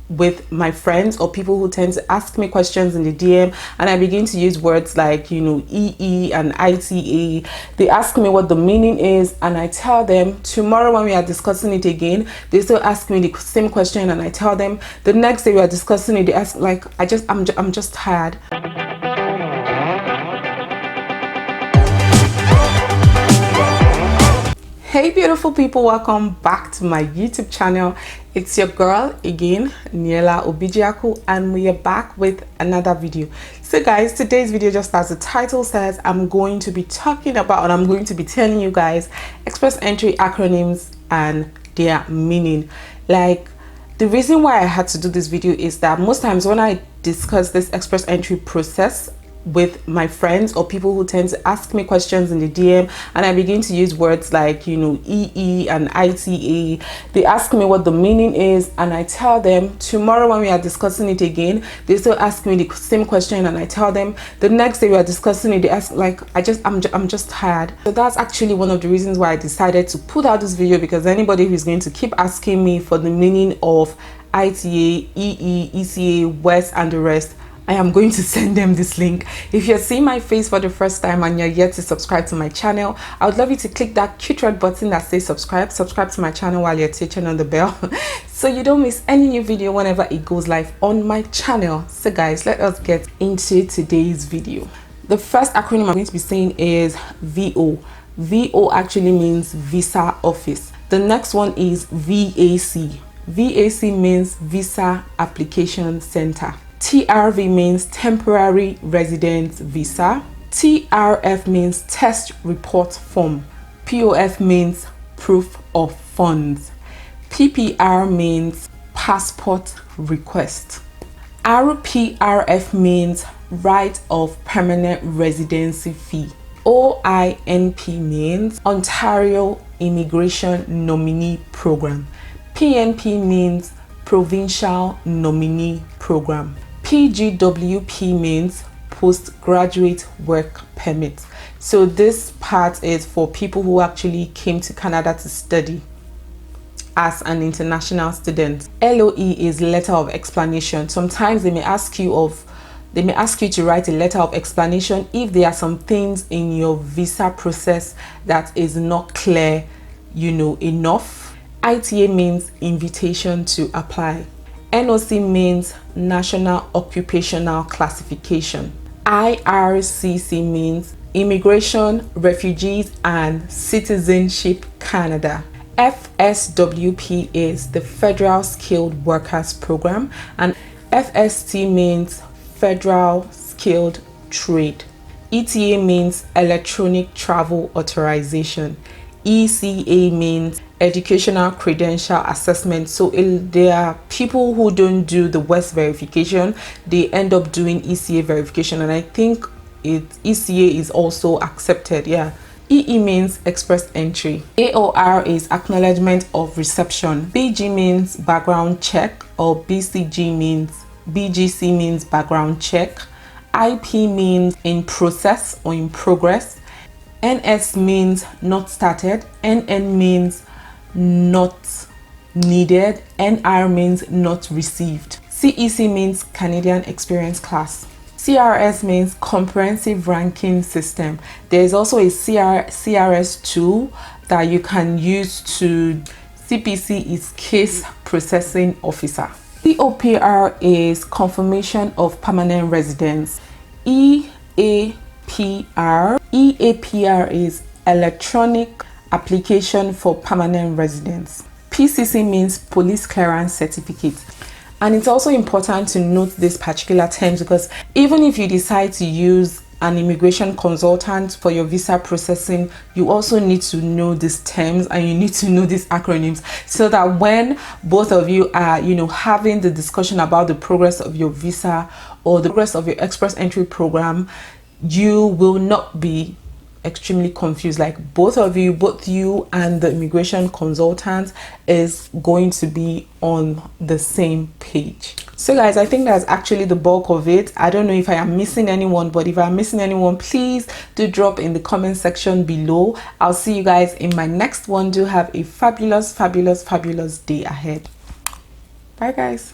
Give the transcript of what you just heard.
with my friends or people who tend to ask me questions in the DM, and I begin to use words like, you know, EE and ITA. They ask me what the meaning is, and I tell them. Tomorrow when we are discussing it again, they still ask me the same question, and I tell them. The next day we are discussing it, they ask like, I'm just tired. Hey beautiful people, welcome back to my YouTube channel. It's your girl again, Niella Obijiaku, and we are back with another video. So guys, today's video, just as the title says, I'm going to be talking about, and I'm going to be telling you guys express entry acronyms and their meaning. Like, the reason why I had to do this video is that most times when I discuss this express entry process with my friends or people who tend to ask me questions in the DM, and I begin to use words like, you know, EE and ITA, they ask me what the meaning is, and I tell them. Tomorrow when we are discussing it again, they still ask me the same question, and I tell them. The next day we are discussing it, they ask like, I'm just tired. So that's actually one of the reasons why I decided to put out this video, because anybody who's going to keep asking me for the meaning of ITA, EE, ECA, West and the rest, I am going to send them this link. If you're seeing my face for the first time and you're yet to subscribe to my channel, I would love you to click that cute red button that says subscribe to my channel while you're touching on the bell so you don't miss any new video whenever it goes live on my channel. So guys, let us get into today's video. The first acronym I'm going to be saying is VO. VO actually means Visa Office. The next one is VAC. VAC means Visa Application Center. TRV means Temporary Residence Visa. TRF means Test Report Form. POF means Proof of Funds. PPR means Passport Request. RPRF means Right of Permanent Residency Fee. OINP means Ontario Immigration Nominee Program. PNP means Provincial Nominee Program. PGWP means Postgraduate Work Permit. So this part is for people who actually came to Canada to study as an international student. LOE is letter of explanation. Sometimes they may ask you to write a letter of explanation if there are some things in your visa process that is not clear, you know, enough. ITA means invitation to apply. NOC means National Occupational Classification. IRCC means Immigration, Refugees and Citizenship Canada. FSWP is the Federal Skilled Workers Program, and FST means Federal Skilled Trade. ETA means Electronic Travel Authorization. ECA means Educational Credential Assessment. So there are people who don't do the West verification, they end up doing ECA verification, and I think ECA is also accepted. Yeah. EE means express entry. AOR is acknowledgement of reception. BG means background check, or BGC means background check. IP means in process or in progress. NS means not started. NN means not needed. NR means not received. CEC means Canadian Experience Class. CRS means Comprehensive Ranking System. There is also a CRS tool that you can use to. CPC is Case Processing Officer. COPR is Confirmation of Permanent Residence. EAPR is Electronic Application for Permanent Residence. PCC means Police Clearance Certificate. And it's also important to note this particular terms, because even if you decide to use an immigration consultant for your visa processing, you also need to know these terms and you need to know these acronyms, so that when both of you are, you know, having the discussion about the progress of your visa or the progress of your express entry program, you will not be extremely confused. Like both you and the immigration consultant is going to be on the same page. So guys, I think that's actually the bulk of it. I don't know if I am missing anyone, but if I'm missing anyone, please do drop in the comment section below. I'll see you guys in my next one. Do have a fabulous day ahead. Bye guys.